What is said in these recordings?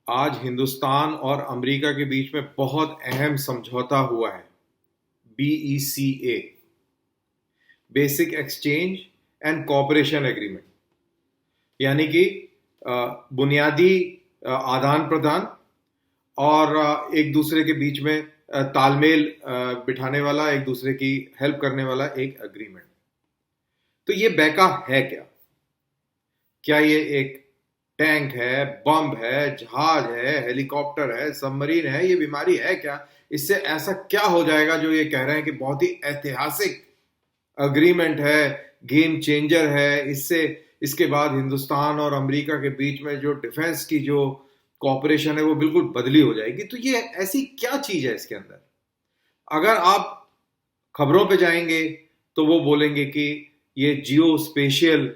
आज हिंदुस्तान और अमेरिका के बीच में बहुत अहम समझौता हुआ है। BECA, basic exchange and cooperation agreement, यानी कि बुनियादी आदान प्रदान और एक दूसरे के बीच में तालमेल बिठाने वाला, एक दूसरे की हेल्प करने वाला एक एग्रीमेंट। तो ये बैका है क्या? क्या ये एक टैंक है, बम है, जहाज है, हेलीकॉप्टर है, सबमरीन है? ये बीमारी है क्या? इससे ऐसा क्या हो जाएगा जो ये कह रहे हैं कि बहुत ही ऐतिहासिक अग्रीमेंट है, गेम चेंजर है? इससे इसके बाद हिंदुस्तान और अमेरिका के बीच में जो डिफेंस की जो कॉपरेशन है वो बिल्कुल बदली हो जाएगी। तो ये ऐसी क्या चीज है इसके अंदर? अगर आप खबरों पे जाएंगे तो वो बोलेंगे कि ये जियो स्पेशियल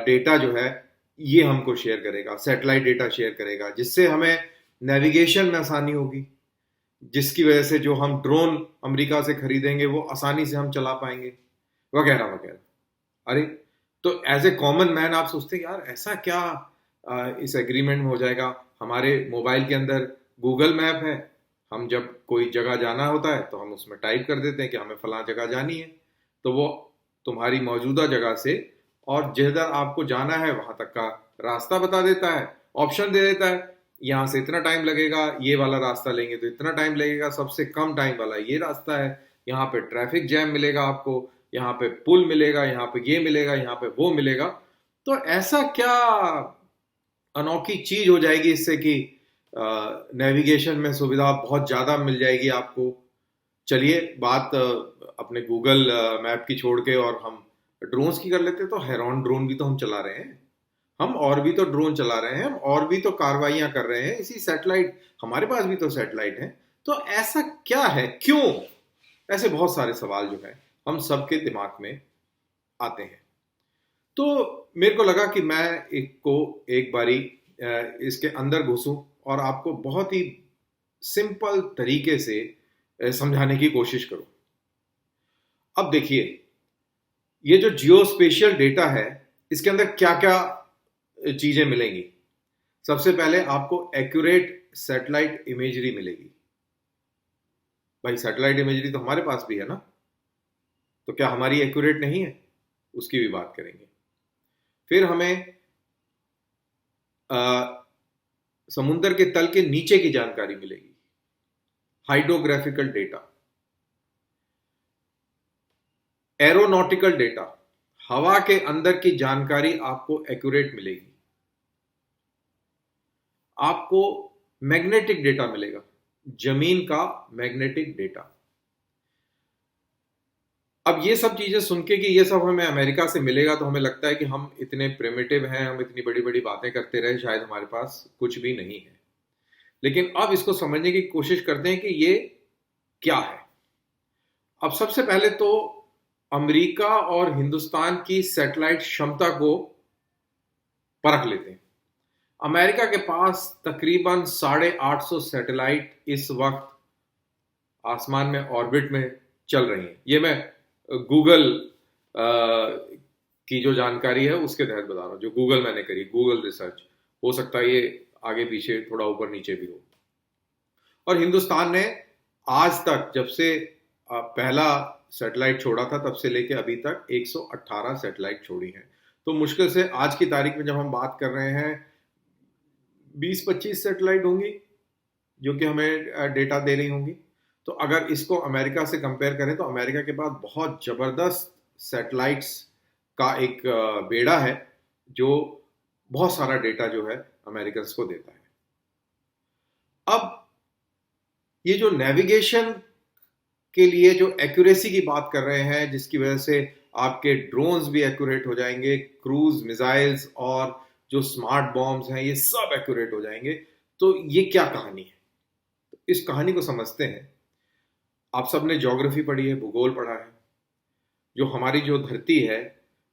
डेटा जो है ये हमको शेयर करेगा, सैटेलाइट डेटा शेयर करेगा, जिससे हमें नेविगेशन में आसानी होगी, जिसकी वजह से जो हम ड्रोन अमेरिका से खरीदेंगे वो आसानी से हम चला पाएंगे, वगैरह वगैरह। अरे, तो एज ए कॉमन मैन आप सोचते हैं यार ऐसा क्या इस एग्रीमेंट में हो जाएगा? हमारे मोबाइल के अंदर गूगल मैप है, हम जब कोई जगह जाना होता है तो हम उसमें टाइप कर देते हैं कि हमें फलां जगह जानी है, तो वो तुम्हारी मौजूदा जगह से और जिधर आपको जाना है वहां तक का रास्ता बता देता है, ऑप्शन दे देता है, यहाँ से इतना टाइम लगेगा, ये वाला रास्ता लेंगे तो इतना टाइम लगेगा, सबसे कम टाइम वाला ये रास्ता है, यहाँ पे ट्रैफिक जैम मिलेगा आपको, यहाँ पे पुल मिलेगा, यहाँ पे ये मिलेगा, यहाँ पे वो मिलेगा। तो ऐसा क्या अनोखी चीज हो जाएगी इससे कि नेविगेशन में सुविधा बहुत ज्यादा मिल जाएगी आपको? चलिए बात अपने गूगल मैप की छोड़ के और हम ड्रोन्स की कर लेते हैं। तो हेरॉन ड्रोन भी तो हम चला रहे हैं, हम और भी तो ड्रोन चला रहे हैं, हम और भी तो कार्रवाइयां कर रहे हैं, इसी सैटेलाइट, हमारे पास भी तो सैटेलाइट है। तो ऐसा क्या है, क्यों? ऐसे बहुत सारे सवाल जो है हम सबके दिमाग में आते हैं। तो मेरे को लगा कि मैं एक बारी इसके अंदर घुसूं और आपको बहुत ही सिंपल तरीके से समझाने की कोशिश करूं। अब देखिए, ये जो जियो स्पेशियल डेटा है इसके अंदर क्या क्या चीजें मिलेंगी। सबसे पहले आपको एक्यूरेट सैटेलाइट इमेजरी मिलेगी। भाई, सैटेलाइट इमेजरी तो हमारे पास भी है ना, तो क्या हमारी एक्यूरेट नहीं है? उसकी भी बात करेंगे। फिर हमें समुद्र के तल के नीचे की जानकारी मिलेगी, हाइड्रोग्राफिकल डेटा। एरोनॉटिकल डेटा, हवा के अंदर की जानकारी आपको एक्यूरेट मिलेगी। आपको मैग्नेटिक डेटा मिलेगा, जमीन का मैग्नेटिक डेटा। अब ये सब चीजें सुन के कि ये सब हमें अमेरिका से मिलेगा तो हमें लगता है कि हम इतने प्रिमिटिव हैं, हम इतनी बड़ी बड़ी बातें करते रहे, शायद हमारे पास कुछ भी नहीं है। लेकिन अब इसको समझने की कोशिश करते हैं कि ये क्या है। अब सबसे पहले तो अमेरिका और हिंदुस्तान की सैटेलाइट क्षमता को परख लेते हैं। अमेरिका के पास तकरीबन 850 सैटेलाइट इस वक्त आसमान में ऑर्बिट में चल रही हैं। ये मैं गूगल की जो जानकारी है उसके तहत बता रहा हूँ, जो गूगल मैंने करी, गूगल रिसर्च। हो सकता है ये आगे पीछे थोड़ा ऊपर नीचे भी हो। और हिंदुस्तान ने आज तक, जब से पहला सैटेलाइट छोड़ा था तब से लेके अभी तक 118 सैटेलाइट छोड़ी हैं। तो मुश्किल से आज की तारीख में जब हम बात कर रहे हैं 20-25 सैटेलाइट होंगी जो कि हमें डेटा दे रही होंगी। तो अगर इसको अमेरिका से कंपेयर करें तो अमेरिका के पास बहुत जबरदस्त सैटेलाइट्स का एक बेड़ा है जो बहुत सारा डेटा जो है अमेरिकन को देता है। अब ये जो नेविगेशन के लिए जो एक्यूरेसी की बात कर रहे हैं, जिसकी वजह से आपके ड्रोन्स भी एक्यूरेट हो जाएंगे, क्रूज मिसाइल्स और जो स्मार्ट बॉम्ब्स हैं ये सब एक्यूरेट हो जाएंगे। तो ये क्या कहानी है? तो इस कहानी को समझते हैं। आप सब ने ज्योग्राफी पढ़ी है, भूगोल पढ़ा है। जो हमारी जो धरती है,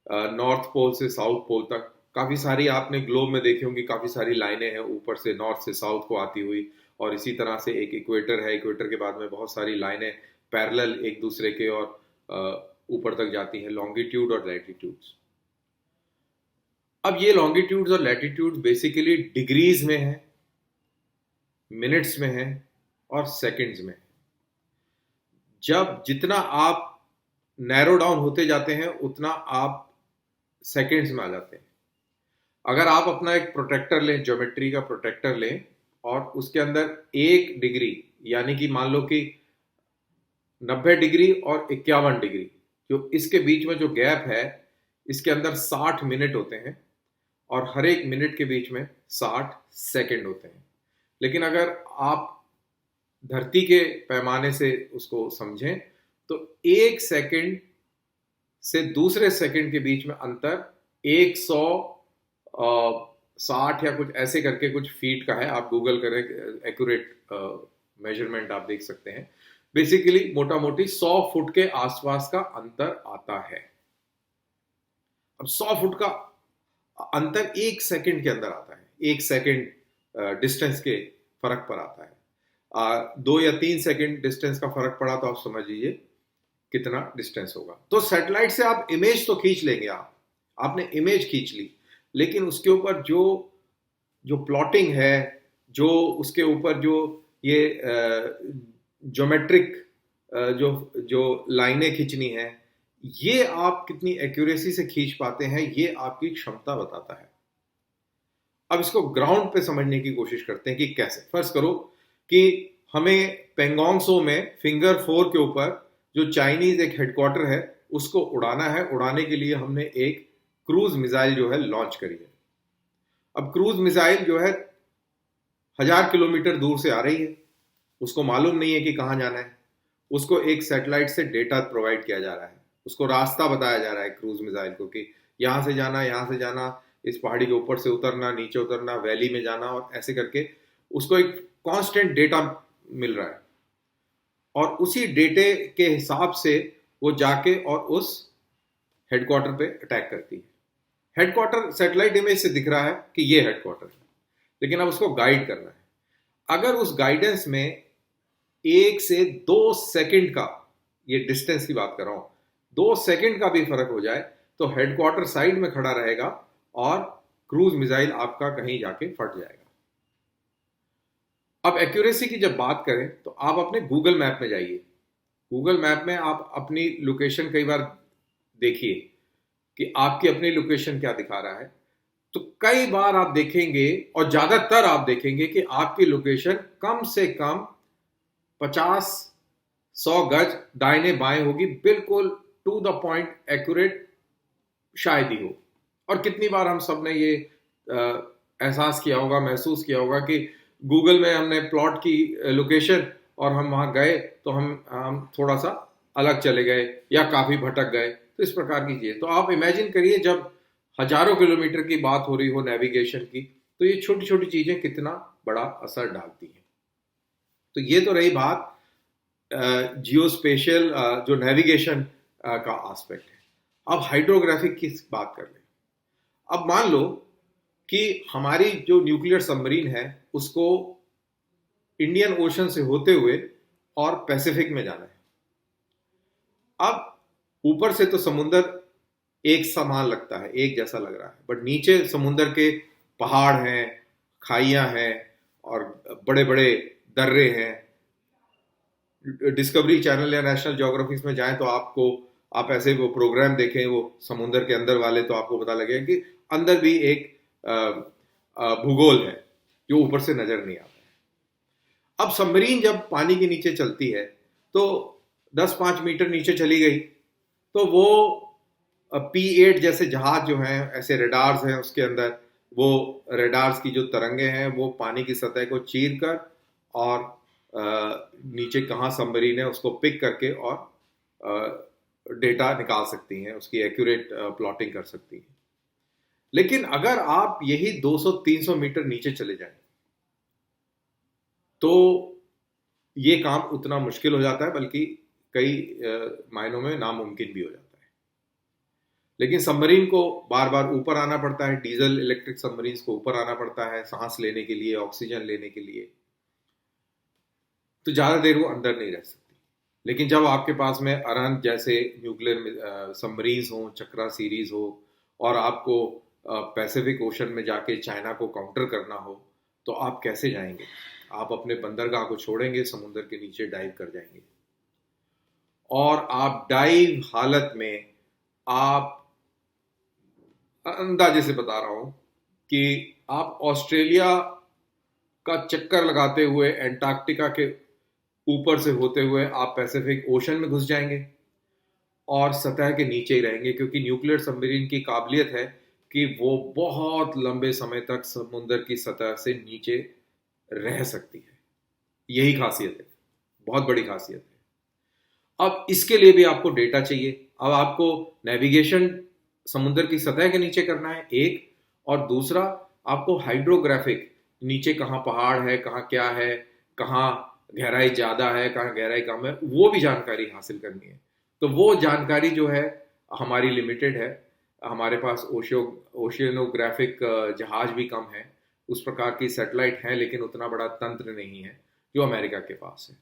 नॉर्थ पोल से साउथ पोल तक काफी सारी आपने ग्लोब में देखी होंगी, काफी सारी लाइनें हैं ऊपर से नॉर्थ से साउथ को आती हुई, और इसी तरह से एक इक्वेटर है, इक्वेटर के बाद में बहुत सारी लाइनें पैरेलल एक दूसरे के और ऊपर तक जाती हैं, लॉन्गिट्यूड और लैटिट्यूड्स। अब ये लॉन्गिट्यूड्स और लैटिट्यूड्स बेसिकली डिग्रीज में है, मिनट्स में है और सेकंड्स में है। जब जितना आप नैरो डाउन होते जाते हैं उतना आप सेकंड्स में आ जाते हैं। अगर आप अपना एक प्रोटेक्टर लें, ज्योमेट्री का प्रोटेक्टर लें, और उसके अंदर 1 डिग्री यानी कि मान लो कि 90 डिग्री और 51 डिग्री, जो इसके बीच में जो गैप है, इसके अंदर 60 मिनट होते हैं और हर एक मिनट के बीच में 60 सेकंड होते हैं। लेकिन अगर आप धरती के पैमाने से उसको समझें तो 1 सेकंड से दूसरे सेकंड के बीच में अंतर 160 या कुछ ऐसे करके कुछ फीट का है। आप गूगल करें, एक्यूरेट मेजरमेंट आप देख सकते हैं। बेसिकली मोटा मोटी 100 फुट के आसपास का अंतर आता है। अब 100 फुट का अंतर 1 सेकंड के अंदर आता है। 1 सेकंड डिस्टेंस के फर्क पर आता है। 2 या 3 सेकंड डिस्टेंस का फर्क पड़ा तो आप समझ लीजिए कितना डिस्टेंस होगा। तो सैटेलाइट से आप इमेज तो खींच लेंगे, आपने इमेज खींच ली, लेकिन उसके ऊपर जो जो प्लॉटिंग है, जो उसके ऊपर जो ये ज्योमेट्रिक जो जो लाइनें खींचनी है, ये आप कितनी एक्यूरेसी से खींच पाते हैं, ये आपकी क्षमता बताता है। अब इसको ग्राउंड पे समझने की कोशिश करते हैं कि कैसे। फर्ज करो कि हमें पेंगोंग सो में फिंगर 4 के ऊपर जो चाइनीज एक हेडक्वार्टर है उसको उड़ाना है। उड़ाने के लिए हमने एक क्रूज मिसाइल जो है लॉन्च करी है। अब क्रूज मिसाइल जो है 1000 किलोमीटर दूर से आ रही है, उसको मालूम नहीं है कि कहाँ जाना है। उसको एक सैटेलाइट से डेटा प्रोवाइड किया जा रहा है, उसको रास्ता बताया जा रहा है क्रूज मिसाइल को कि यहाँ से जाना, यहाँ से जाना, इस पहाड़ी के ऊपर से उतरना, नीचे उतरना, वैली में जाना, और ऐसे करके उसको एक कांस्टेंट डेटा मिल रहा है। और उसी डेटे के हिसाब से वो जाके और उस हेडक्वार्टर पे अटैक करती है। हेडक्वार्टर सैटेलाइट इमेज से दिख रहा है कि ये हेडक्वार्टर है, लेकिन अब उसको गाइड करना है। अगर उस गाइडेंस में 1 से 2 सेकंड का, ये डिस्टेंस की बात कर रहा हूं, 2 सेकंड का भी फर्क हो जाए तो हेडक्वार्टर साइड में खड़ा रहेगा और क्रूज मिसाइल आपका कहीं जाके फट जाएगा। अब एक्यूरेसी की जब बात करें तो आप अपने गूगल मैप में जाइए। गूगल मैप में आप अपनी लोकेशन कई बार देखिए कि आपकी अपनी लोकेशन क्या दिखा रहा है। तो कई बार आप देखेंगे और ज्यादातर आप देखेंगे कि आपकी लोकेशन कम से कम 50-100 गज दाहिने बाएं होगी, बिल्कुल टू द पॉइंट एक्यूरेट शायद ही हो। और कितनी बार हम सब ने ये एहसास किया होगा, महसूस किया होगा कि गूगल में हमने प्लॉट की लोकेशन और हम वहां गए तो हम थोड़ा सा अलग चले गए या काफी भटक गए। तो इस प्रकार की चीजें, तो आप इमेजिन करिए जब हजारों किलोमीटर की बात हो रही हो नेविगेशन की, तो ये छोटी छोटी चीजें कितना बड़ा असर डालती हैं। तो ये तो रही बात जियोस्पेशियल जो नेविगेशन का एस्पेक्ट है। अब हाइड्रोग्राफिक की बात कर लें। अब मान लो कि हमारी जो न्यूक्लियर सबमरीन है उसको इंडियन ओशन से होते हुए और पैसिफिक में जाना है। अब ऊपर से तो समुंदर एक समान लगता है, एक जैसा लग रहा है, बट नीचे समुंदर के पहाड़ हैं, खाइयां हैं और बड़े बड़े दर्रे हैं। डिस्कवरी चैनल या नेशनल ज्योग्राफी में जाएं तो आप ऐसे वो प्रोग्राम देखें वो समुंदर के अंदर वाले, तो आपको पता लगेगा कि अंदर भी एक भूगोल है जो ऊपर से नजर नहीं आता है। अब सबमरीन जब पानी के नीचे चलती है तो 10-5 मीटर नीचे चली गई तो वो P8 जैसे जहाज जो हैं, ऐसे रेडार्स हैं उसके अंदर, वो रेडार्स की जो तरंगे हैं वो पानी की सतह को चीर कर और नीचे कहाँ सबमरीन है उसको पिक करके और डेटा निकाल सकती हैं, उसकी एक्यूरेट प्लॉटिंग कर सकती हैं। लेकिन अगर आप यही 200-300 मीटर नीचे चले जाएं तो ये काम उतना मुश्किल हो जाता है, बल्कि कई मायनों में नामुमकिन भी हो जाता है। लेकिन सबमरीन को बार बार ऊपर आना पड़ता है, डीजल इलेक्ट्रिक सबमरीन को ऊपर आना पड़ता है सांस लेने के लिए, ऑक्सीजन लेने के लिए, तो ज्यादा देर वो अंदर नहीं रह सकती। लेकिन जब आपके पास में अरहंत जैसे न्यूक्लियर सबमरीन्स हो, चक्रा सीरीज हो, और आपको पैसिफिक ओशन में जाके चाइना को काउंटर करना हो, तो आप कैसे जाएंगे? आप अपने बंदरगाह को छोड़ेंगे, समुद्र के नीचे डाइव कर जाएंगे, और आप डाइव हालत में, आप अंदाजे से बता रहा हूं कि आप ऑस्ट्रेलिया का चक्कर लगाते हुए एंटार्क्टिका के ऊपर से होते हुए आप पैसिफिक ओशन में घुस जाएंगे और सतह के नीचे ही रहेंगे, क्योंकि न्यूक्लियर सबमरीन की काबिलियत है कि वो बहुत लंबे समय तक समुद्र की सतह से नीचे रह सकती है। यही खासियत है, बहुत बड़ी खासियत है। अब इसके लिए भी आपको डेटा चाहिए। अब आपको नेविगेशन समुद्र की सतह के नीचे करना है एक, और दूसरा आपको हाइड्रोग्राफिक, नीचे कहाँ पहाड़ है, कहाँ क्या है, कहाँ गहराई ज़्यादा है, कहाँ गहराई कम है, वो भी जानकारी हासिल करनी है। तो वो जानकारी जो है हमारी लिमिटेड है, हमारे पास ओशियनोग्राफिक जहाज भी कम है, उस प्रकार की सैटेलाइट है, लेकिन उतना बड़ा तंत्र नहीं है जो अमेरिका के पास है।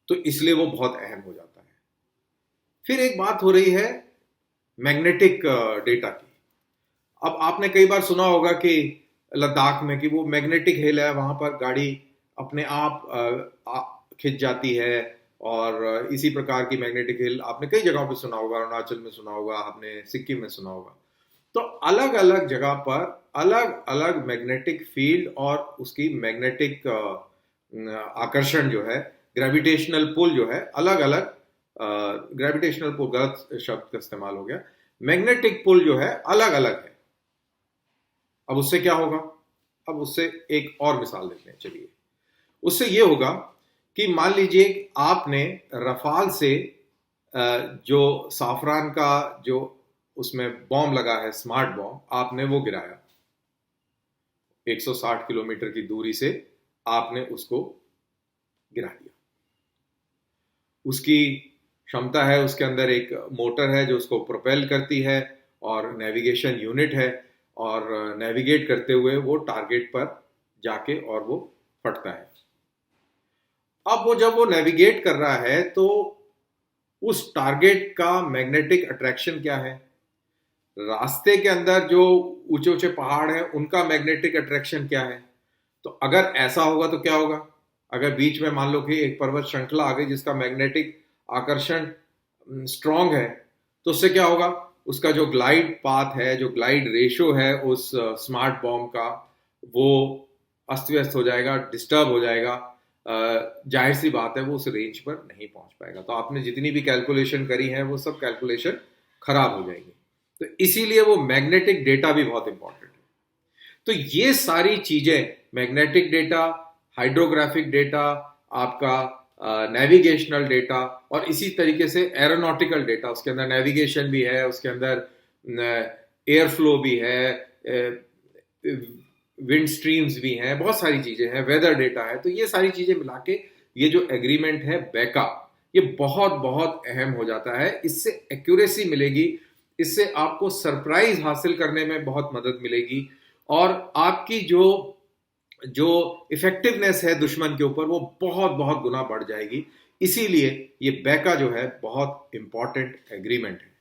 तो इसलिए वो बहुत अहम हो जाता है। फिर एक बात हो रही है मैग्नेटिक डेटा की। अब आपने कई बार सुना होगा कि लद्दाख में कि वो मैग्नेटिक हिल है, वहां पर गाड़ी अपने आप खिंच जाती है, और इसी प्रकार की मैग्नेटिक हिल आपने कई जगहों पे सुना होगा, अरुणाचल में सुना होगा, आपने सिक्किम में सुना होगा। तो अलग अलग जगह पर अलग अलग मैग्नेटिक फील्ड और उसकी मैग्नेटिक आकर्षण जो है, ग्रेविटेशनल पुल जो है, अलग अलग, ग्रेविटेशनल पुल गलत शब्द का इस्तेमाल हो गया, मैग्नेटिक पुल जो है अलग अलग है। अब उससे क्या होगा? अब उससे एक और मिसाल देखते हैं, चलिए। उससे ये होगा कि मान लीजिए आपने रफाल से जो साफरान का जो उसमें बॉम्ब लगा है, स्मार्ट बॉम्ब, आपने वो गिराया 160 किलोमीटर की दूरी से, आपने उसको गिरा दिया। उसकी क्षमता है, उसके अंदर एक मोटर है जो उसको प्रोपेल करती है, और नेविगेशन यूनिट है, और नेविगेट करते हुए वो टारगेट पर जाके और वो फटता है। अब वो जब वो नेविगेट कर रहा है तो उस टारगेट का मैग्नेटिक अट्रैक्शन क्या है? रास्ते के अंदर जो ऊंचे ऊंचे पहाड़ हैं उनका मैग्नेटिक अट्रैक्शन क्या है? तो अगर ऐसा होगा तो क्या होगा? अगर बीच में मान लो कि एक पर्वत श्रृंखला आ गई जिसका मैग्नेटिक आकर्षण स्ट्रांग है, तो उससे क्या होगा? उसका जो ग्लाइड पाथ है, जो ग्लाइड रेशो है उस स्मार्ट बॉम्ब का, वो अस्त व्यस्त हो जाएगा, डिस्टर्ब हो जाएगा। जाहिर सी बात है वो उस रेंज पर नहीं पहुंच पाएगा। तो आपने जितनी भी कैलकुलेशन करी है वो सब कैलकुलेशन खराब हो जाएगी। तो इसीलिए वो मैग्नेटिक डेटा भी बहुत इंपॉर्टेंट है। तो ये सारी चीजें, मैग्नेटिक डेटा, हाइड्रोग्राफिक डेटा, आपका नेविगेशनल डेटा, और इसी तरीके से एरोनॉटिकल डेटा, उसके अंदर नेविगेशन भी है, उसके अंदर एयर फ्लो भी है, विंड स्ट्रीम्स भी हैं, बहुत सारी चीजें हैं, वेदर डेटा है। तो ये सारी चीजें मिला के ये जो एग्रीमेंट है बेका, ये बहुत बहुत अहम हो जाता है। इससे एक्यूरेसी मिलेगी, इससे आपको सरप्राइज हासिल करने में बहुत मदद मिलेगी, और आपकी जो इफेक्टिवनेस है दुश्मन के ऊपर वो बहुत बहुत गुना बढ़ जाएगी। इसीलिए ये बेका जो है बहुत इंपॉर्टेंट एग्रीमेंट है।